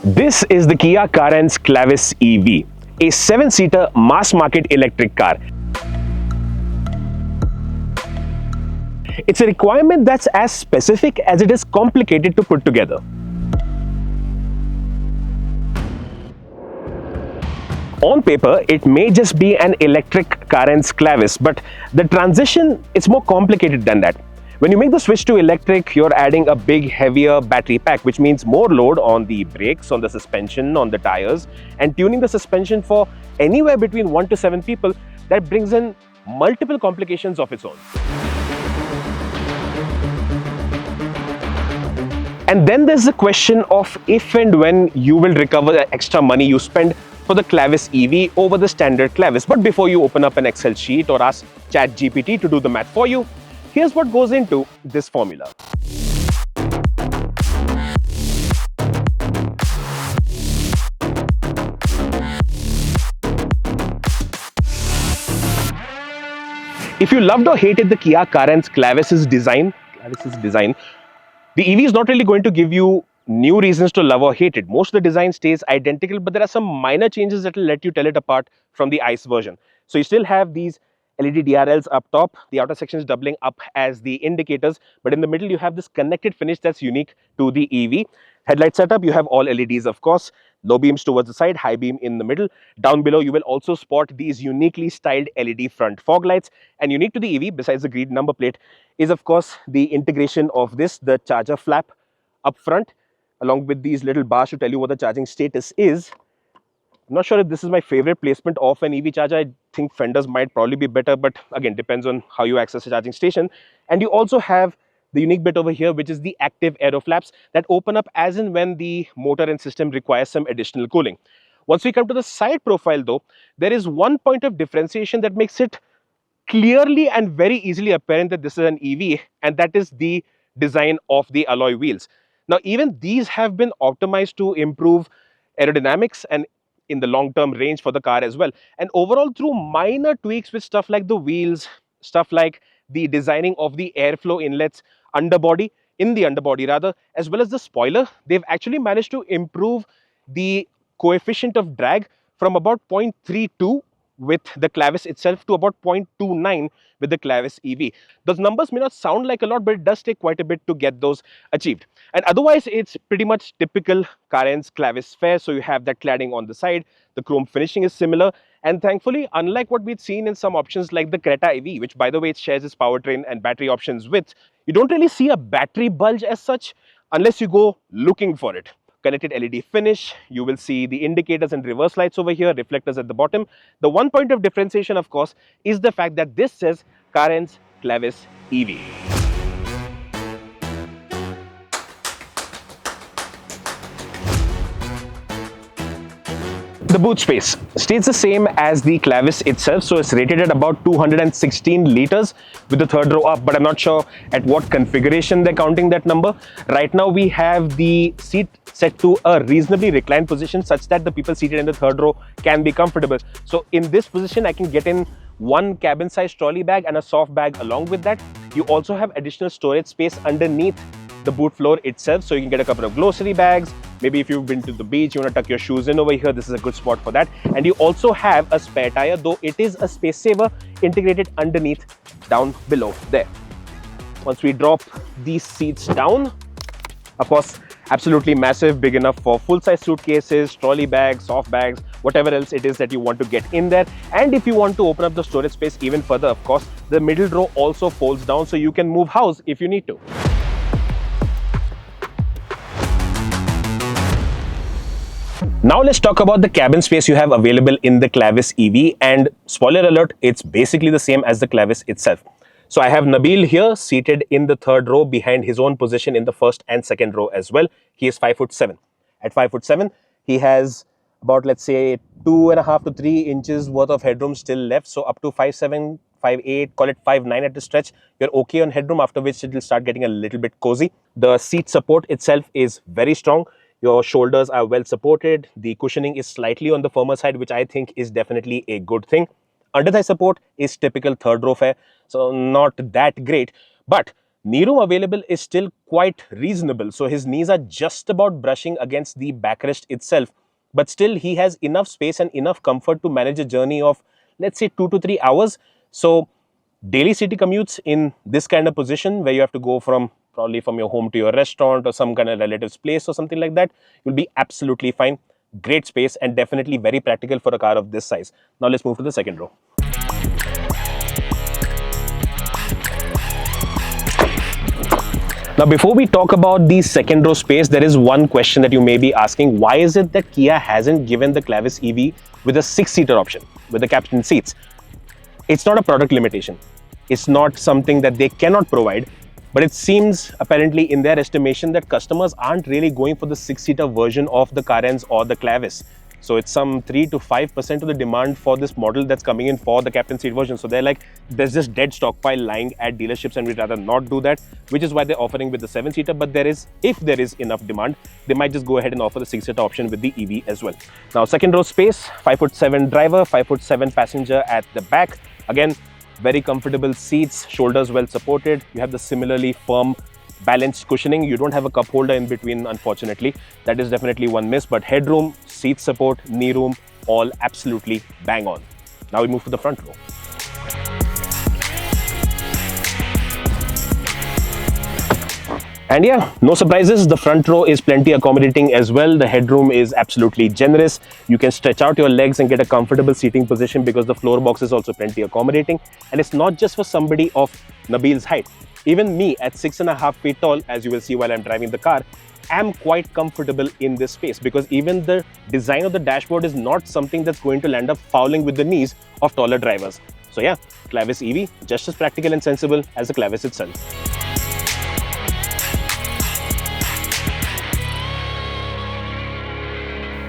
This is the Kia Carens Clavis EV, a 7-seater mass-market electric car. It's a requirement that's as specific as it is complicated to put together. On paper, it may just be an electric Carens Clavis, but the transition is more complicated than that. When you make the switch to electric, you're adding a big, heavier battery pack, which means more load on the brakes, on the suspension, on the tires, and tuning the suspension for anywhere between 1 to 7 people, that brings in multiple complications of its own. And then there's the question of if and when you will recover the extra money you spend for the Clavis EV over the standard Clavis. But before you open up an Excel sheet or ask ChatGPT to do the math for you, here's what goes into this formula. If you loved or hated the Kia Carens Clavis's design, the EV is not really going to give you new reasons to love or hate it. Most of the design stays identical, but there are some minor changes that will let you tell it apart from the ICE version. So you still have these LED DRLs up top, the outer sections doubling up as the indicators, but in the middle you have this connected finish that's unique to the EV. Headlight setup, you have all LEDs, of course, low beams towards the side, high beam in the middle. Down below you will also spot these uniquely styled LED front fog lights, and unique to the EV besides the green number plate is of course the integration of the charger flap up front, along with these little bars to tell you what the charging status is. I'm not sure if this is my favorite placement of an EV charger. I think fenders might probably be better, but again, depends on how you access a charging station. And you also have the unique bit over here, which is the active aero flaps that open up as and when the motor and system requires some additional cooling. Once we come to the side profile though, there is one point of differentiation that makes it clearly and very easily apparent that this is an EV, and that is the design of the alloy wheels. Now, even these have been optimized to improve aerodynamics and in the long-term range for the car as well. And overall, through minor tweaks with stuff like the wheels, stuff like the designing of the airflow inlets in the underbody rather, as well as the spoiler, they've actually managed to improve the coefficient of drag from about 0.32 with the Clavis itself to about 0.29 with the Clavis EV. Those numbers may not sound like a lot, but it does take quite a bit to get those achieved. And otherwise, it's pretty much typical Carens Clavis fare. So you have that cladding on the side, the chrome finishing is similar, and thankfully, unlike what we'd seen in some options like the Creta EV, which by the way, it shares its powertrain and battery options with, you don't really see a battery bulge as such unless you go looking for it. Connected LED finish, you will see the indicators and reverse lights over here, reflectors at the bottom. The one point of differentiation, of course, is the fact that this says Carens Clavis EV. The boot space stays the same as the Clavis itself, so it's rated at about 216 liters with the third row up, but I'm not sure at what configuration they're counting that number. Right now we have the seat set to a reasonably reclined position such that the people seated in the third row can be comfortable. So in this position I can get in one cabin size trolley bag and a soft bag along with that. You also have additional storage space underneath the boot floor itself, so you can get a couple of grocery bags. Maybe if you've been to the beach, you want to tuck your shoes in over here, this is a good spot for that. And you also have a spare tire, though it is a space saver integrated underneath down below there. Once we drop these seats down, of course, absolutely massive, big enough for full-size suitcases, trolley bags, soft bags, whatever else it is that you want to get in there. And if you want to open up the storage space even further, of course, the middle row also folds down, so you can move house if you need to. Now let's talk about the cabin space you have available in the Clavis EV, and spoiler alert, it's basically the same as the Clavis itself. So I have Nabil here seated in the third row behind his own position in the first and second row as well. He is 5'7". At 5'7", he has about, let's say, 2.5 to 3 inches worth of headroom still left. So up to 5'7", 5'8", call it 5'9" at the stretch, you're okay on headroom, after which it will start getting a little bit cozy. The seat support itself is very strong. Your shoulders are well supported. The cushioning is slightly on the firmer side, which I think is definitely a good thing. Under thigh support is typical third row fare, so not that great. But Knee room available is still quite reasonable. So his knees are just about brushing against the backrest itself. But still, he has enough space and enough comfort to manage a journey of, let's say, 2 to 3 hours. So daily city commutes in this kind of position where you have to go from probably from your home to your restaurant or some kind of relative's place or something like that, you'll be absolutely fine. Great space and definitely very practical for a car of this size. Now let's move to the second row. Now, before we talk about the second row space, there is one question that you may be asking. Why is it that Kia hasn't given the Clavis EV with a 6-seater option, with the captain seats? It's not a product limitation. It's not something that they cannot provide, but it seems apparently in their estimation that customers aren't really going for the 6-seater version of the Carens or the Clavis. So it's some 3 to 5% of the demand for this model that's coming in for the captain seat version. So they're like, there's just dead stockpile lying at dealerships and we'd rather not do that, which is why they're offering with the 7-seater. But if there is enough demand, they might just go ahead and offer the 6-seater option with the EV as well. Now, second row space, 5'7" driver, 5'7" passenger at the back. Again, very comfortable seats, shoulders well supported. You have the similarly firm balanced cushioning. You don't have a cup holder in between, unfortunately. That is definitely one miss, but headroom, seat support, knee room, all absolutely bang on. Now we move to the front row. And yeah, no surprises, the front row is plenty accommodating as well. The headroom is absolutely generous. You can stretch out your legs and get a comfortable seating position because the floor box is also plenty accommodating. And it's not just for somebody of Nabil's height. Even me at 6.5 feet tall, as you will see while I'm driving the car, am quite comfortable in this space because even the design of the dashboard is not something that's going to land up fouling with the knees of taller drivers. So yeah, Clavis EV, just as practical and sensible as the Clavis itself.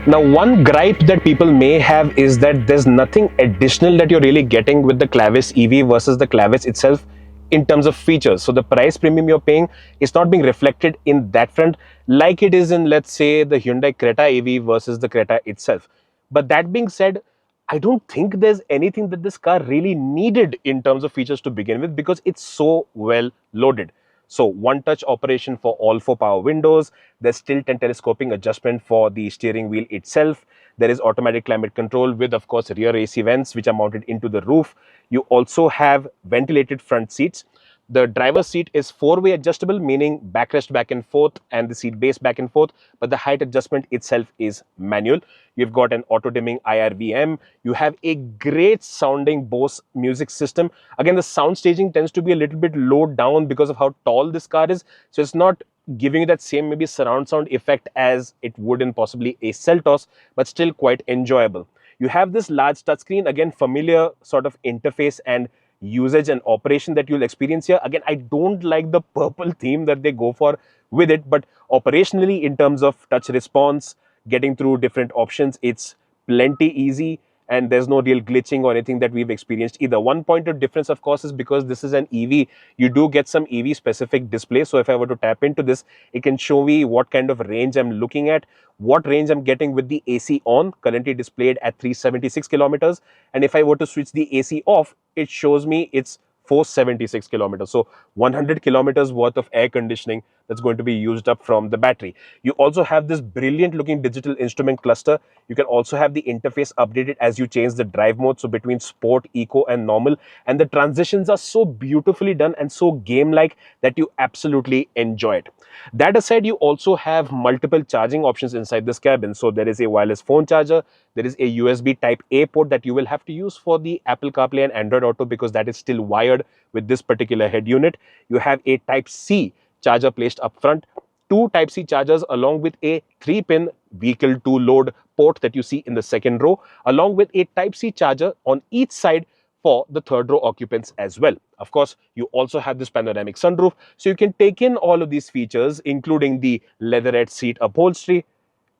Now, one gripe that people may have is that there's nothing additional that you're really getting with the Clavis EV versus the Clavis itself in terms of features. So the price premium you're paying is not being reflected in that front like it is in, let's say, the Hyundai Creta EV versus the Creta itself. But that being said, I don't think there's anything that this car really needed in terms of features to begin with because it's so well loaded. So one-touch operation for all 4 power windows. There's tilt and telescoping adjustment for the steering wheel itself. There is automatic climate control with, of course, rear AC vents which are mounted into the roof. You also have ventilated front seats. The driver's seat is 4-way adjustable, meaning backrest back and forth and the seat base back and forth, but the height adjustment itself is manual. You've got an auto-dimming IRVM. You have a great sounding Bose music system. Again, the sound staging tends to be a little bit low down because of how tall this car is. So it's not giving you that same maybe surround sound effect as it would in possibly a Seltos, but still quite enjoyable. You have this large touchscreen, again, familiar sort of interface and usage and operation that you'll experience here. Again, I don't like the purple theme that they go for with it, but operationally in terms of touch response, getting through different options, it's plenty easy and there's no real glitching or anything that we've experienced either. One point of difference, of course, is because this is an EV, you do get some EV specific display. So if I were to tap into this, it can show me what kind of range I'm looking at, what range I'm getting with the AC on, currently displayed at 376 kilometers. And if I were to switch the AC off, it shows me it's 476 kilometers. So 100 kilometers worth of air conditioning that's going to be used up from the battery. You also have this brilliant looking digital instrument cluster. You can also have the interface updated as you change the drive mode. So between sport, eco and normal. And the transitions are so beautifully done and so game-like that you absolutely enjoy it. That aside, you also have multiple charging options inside this cabin. So there is a wireless phone charger. There is a USB Type-A port that you will have to use for the Apple CarPlay and Android Auto because that is still wired with this particular head unit. You have a Type-C charger placed up front, 2 Type-C chargers along with a 3-pin vehicle to load port that you see in the second row, along with a Type-C charger on each side for the third row occupants as well. Of course, you also have this panoramic sunroof, so you can take in all of these features, including the leatherette seat upholstery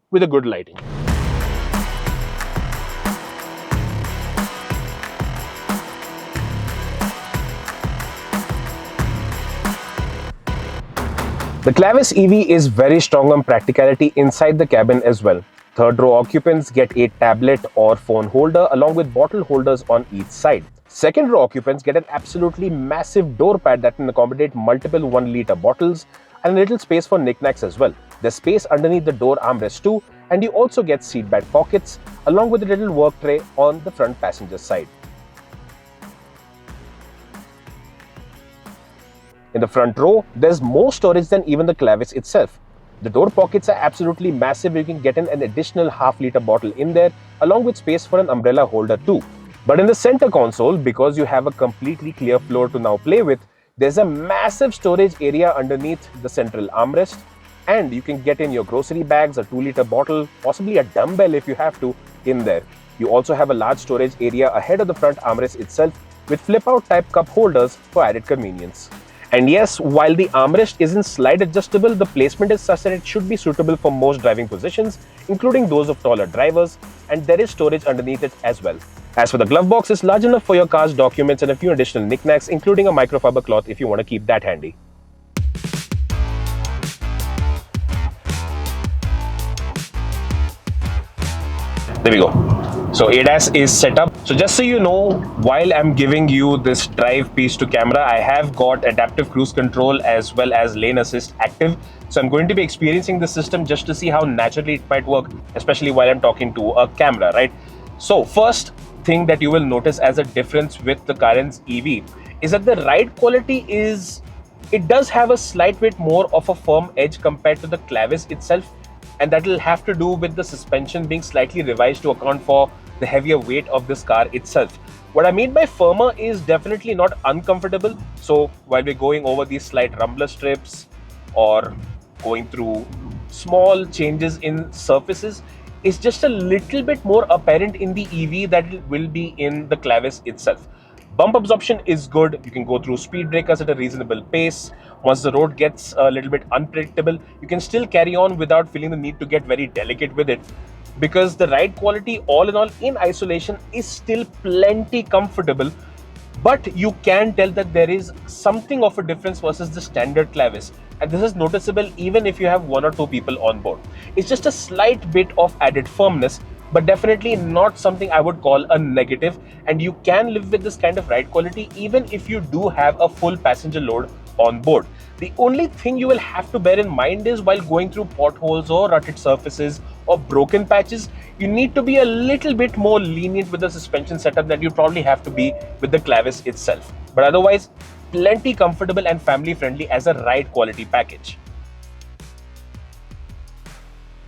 with a good lighting. The Clavis EV is very strong on practicality inside the cabin as well. Third row occupants get a tablet or phone holder along with bottle holders on each side. Second row occupants get an absolutely massive door pad that can accommodate multiple 1-liter bottles and a little space for knickknacks as well. There's space underneath the door armrest too, and you also get seat back pockets along with a little work tray on the front passenger side. In the front row, there's more storage than even the Clavis itself. The door pockets are absolutely massive. You can get in an additional half-liter bottle in there, along with space for an umbrella holder too. But in the center console, because you have a completely clear floor to now play with, there's a massive storage area underneath the central armrest, and you can get in your grocery bags, a 2-liter bottle, possibly a dumbbell if you have to, in there. You also have a large storage area ahead of the front armrest itself with flip-out type cup holders for added convenience. And yes, while the armrest isn't slide adjustable, the placement is such that it should be suitable for most driving positions, including those of taller drivers, and there is storage underneath it as well. As for the glove box, it's large enough for your car's documents and a few additional knickknacks, including a microfiber cloth if you want to keep that handy. There we go. So ADAS is set up. So just so you know, while I'm giving you this drive piece to camera, I have got adaptive cruise control as well as lane assist active. So I'm going to be experiencing the system just to see how naturally it might work, especially while I'm talking to a camera, right? So first thing that you will notice as a difference with the Carens EV is that the ride quality it does have a slight bit more of a firm edge compared to the Clavis itself. And that will have to do with the suspension being slightly revised to account for the heavier weight of this car itself. What I mean by firmer is definitely not uncomfortable. So while we're going over these slight rumbler strips or going through small changes in surfaces, it's just a little bit more apparent in the EV that it will be in the Clavis itself. Bump absorption is good. You can go through speed breakers at a reasonable pace. Once the road gets a little bit unpredictable, you can still carry on without feeling the need to get very delicate with it, because the ride quality all in all in isolation is still plenty comfortable. But you can tell that there is something of a difference versus the standard Clavis, and this is noticeable even if you have 1 or 2 people on board. It's just a slight bit of added firmness, but definitely not something I would call a negative, and you can live with this kind of ride quality even if you do have a full passenger load on board. The only thing you will have to bear in mind is while going through potholes or rutted surfaces or broken patches, you need to be a little bit more lenient with the suspension setup that you probably have to be with the Clavis itself. But otherwise, plenty comfortable and family friendly as a ride quality package.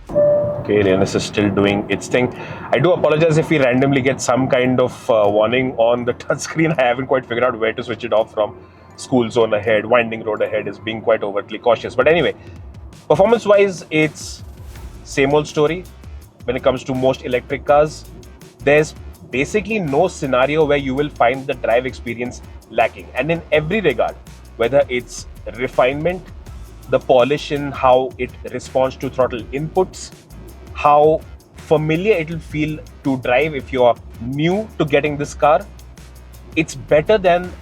Okay, Leonis is still doing its thing. I do apologize if we randomly get some kind of warning on the touchscreen. I haven't quite figured out where to switch it off from. School zone ahead, winding road ahead is being quite overtly cautious. But anyway, performance-wise, it's same old story. When it comes to most electric cars, there's basically no scenario where you will find the drive experience lacking. And in every regard, whether it's refinement, the polish in how it responds to throttle inputs, how familiar it will feel to drive if you're new to getting this car, it's better than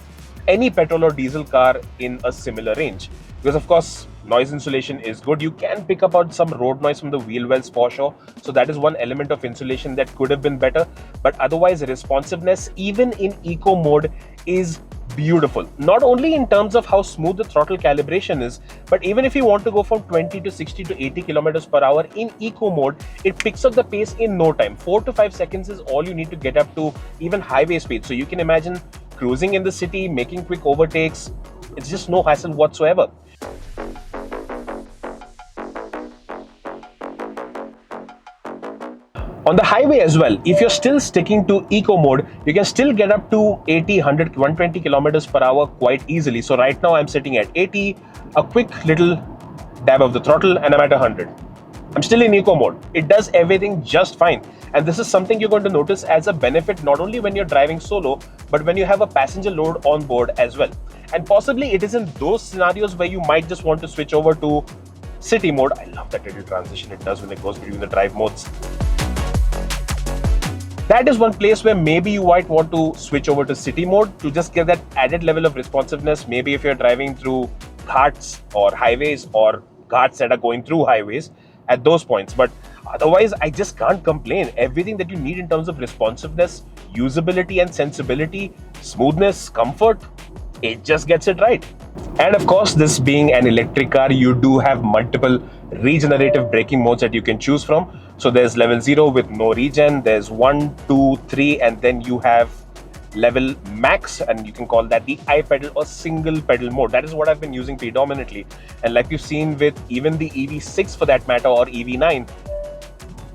any petrol or diesel car in a similar range. Because of course, noise insulation is good. You can pick up on some road noise from the wheel wells for sure. So that is one element of insulation that could have been better. But otherwise, responsiveness, even in eco mode, is beautiful. Not only in terms of how smooth the throttle calibration is, but even if you want to go from 20 to 60 to 80 kilometers per hour in eco mode, it picks up the pace in no time. 4 to 5 seconds is all you need to get up to even highway speed. So you can imagine cruising in the city, making quick overtakes. It's just no hassle whatsoever. On the highway as well, if you're still sticking to eco mode, you can still get up to 80, 100, 120 kilometers per hour quite easily. So right now I'm sitting at 80, a quick little dab of the throttle and I'm at 100. I'm still in eco mode. It does everything just fine. And this is something you're going to notice as a benefit not only when you're driving solo, but when you have a passenger load on board as well. And possibly it is in those scenarios where you might just want to switch over to city mode. I love that little transition it does when it goes between the drive modes. That is one place where maybe you might want to switch over to city mode to just get that added level of responsiveness. Maybe if you're driving through ghats or highways or ghats that are going through highways at those points. But otherwise, I just can't complain. Everything that you need in terms of responsiveness, usability and sensibility Smoothness, comfort, it just gets it right. And of course, this being an electric car, you do have multiple regenerative braking modes that you can choose from. So there's level 0 with no regen, there's 1, 2, 3, and then you have level max, and you can call that the I-pedal or single pedal mode. That is what I've been using predominantly. And like you've seen with even the EV6 for that matter, or EV9,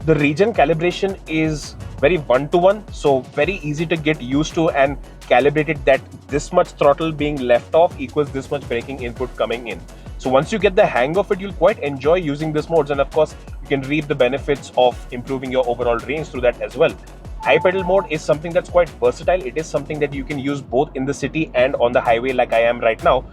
the regen calibration is very one-to-one, so very easy to get used to and calibrate it that this much throttle being left off equals this much braking input coming in. So once you get the hang of it, you'll quite enjoy using these modes, and of course you can reap the benefits of improving your overall range through that as well. I-pedal mode is something that's quite versatile. It is something that you can use both in the city and on the highway like I am right now.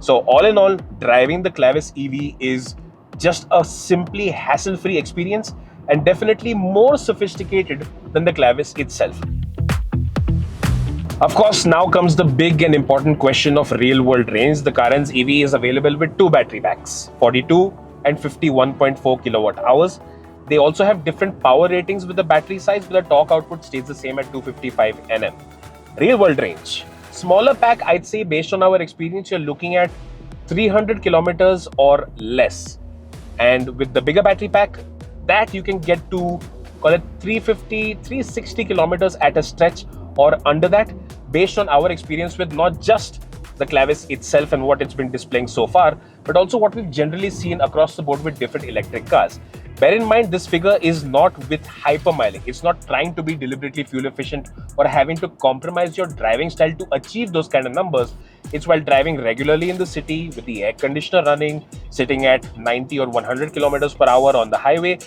So all in all, driving the Clavis EV is just a simply hassle-free experience and definitely more sophisticated than the Clavis itself. Of course, now comes the big and important question of real-world range. The Carens EV is available with 2 battery packs, 42 and 51.4 kilowatt hours. They also have different power ratings with the battery size, but the torque output stays the same at 255 Nm. Real-world range. Smaller pack, I'd say based on our experience, you're looking at 300 kilometers or less. And with the bigger battery pack, that you can get to, call it 350, 360 kilometers at a stretch or under that, based on our experience with not just the Clavis itself and what it's been displaying so far, but also what we've generally seen across the board with different electric cars. Bear in mind, this figure is not with hypermiling. It's not trying to be deliberately fuel efficient or having to compromise your driving style to achieve those kind of numbers. It's while driving regularly in the city with the air conditioner running, sitting at 90 or 100 kilometers per hour on the highway.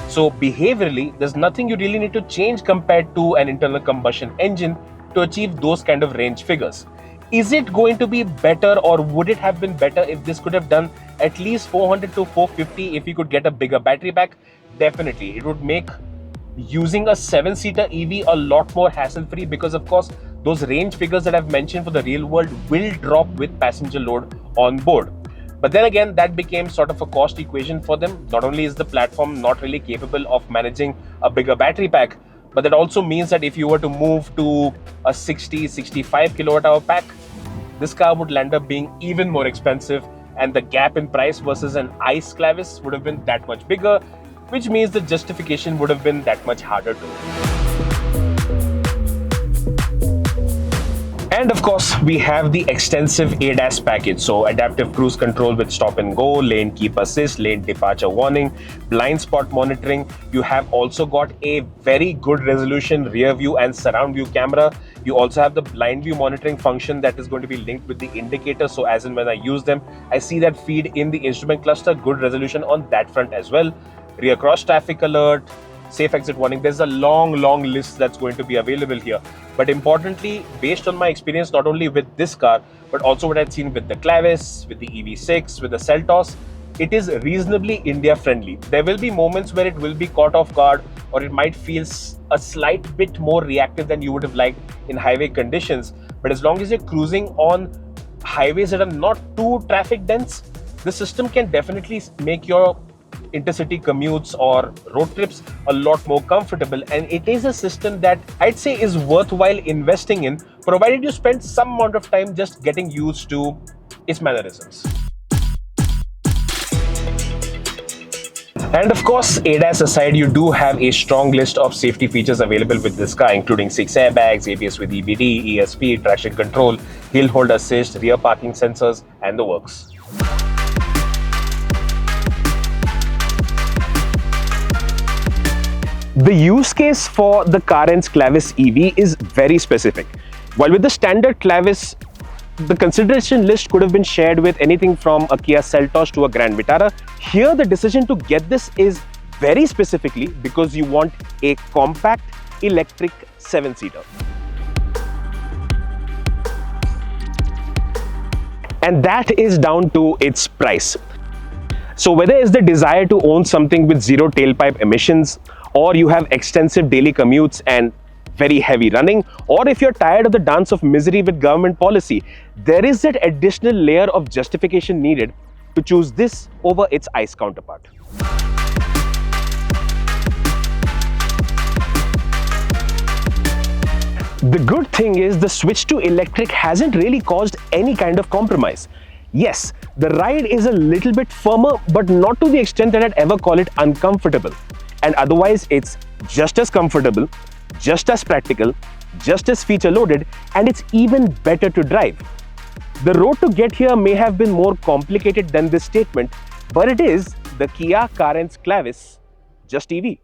So behaviorally, there's nothing you really need to change compared to an internal combustion engine to achieve those kind of range figures. Is it going to be better, or would it have been better if this could have done at least 400 to 450 if you could get a bigger battery pack? Definitely. It would make using a 7-seater EV a lot more hassle-free, because of course those range figures that I've mentioned for the real world will drop with passenger load on board. But then again, that became sort of a cost equation for them. Not only is the platform not really capable of managing a bigger battery pack, but that also means that if you were to move to a 60-65 kilowatt hour pack, this car would land up being even more expensive, and the gap in price versus an ICE Clavis would have been that much bigger, which means the justification would have been that much harder to. And of course, we have the extensive ADAS package. So adaptive cruise control with stop and go, lane keep assist, lane departure warning, blind spot monitoring. You have also got a very good resolution rear view and surround view camera. You also have the blind view monitoring function that is going to be linked with the indicator. So as and when I use them, I see that feed in the instrument cluster, good resolution on that front as well. Rear cross traffic alert, safe exit warning. There's a long list that's going to be available here. But importantly, based on my experience, not only with this car, but also what I've seen with the Clavis, with the EV6, with the Seltos, it is reasonably India friendly. There will be moments where it will be caught off guard, or it might feel a slight bit more reactive than you would have liked in highway conditions. But as long as you're cruising on highways that are not too traffic dense, the system can definitely make your intercity commutes or road trips a lot more comfortable, and it is a system that I'd say is worthwhile investing in, provided you spend some amount of time just getting used to its mannerisms. And of course, ADAS aside, you do have a strong list of safety features available with this car, including 6 airbags, ABS with EBD, ESP, traction control, hill hold assist, rear parking sensors, and the works. The use case for the Carens Clavis EV is very specific. While with the standard Clavis, the consideration list could have been shared with anything from a Kia Seltos to a Grand Vitara, here the decision to get this is very specifically because you want a compact electric 7-seater. And that is down to its price. So whether it's the desire to own something with zero tailpipe emissions, or you have extensive daily commutes and very heavy running, or if you're tired of the dance of misery with government policy, there is that additional layer of justification needed to choose this over its ICE counterpart. The good thing is the switch to electric hasn't really caused any kind of compromise. Yes, the ride is a little bit firmer, but not to the extent that I'd ever call it uncomfortable. And otherwise, it's just as comfortable, just as practical, just as feature loaded, and it's even better to drive. The road to get here may have been more complicated than this statement, but it is the Kia Carens Clavis just EV.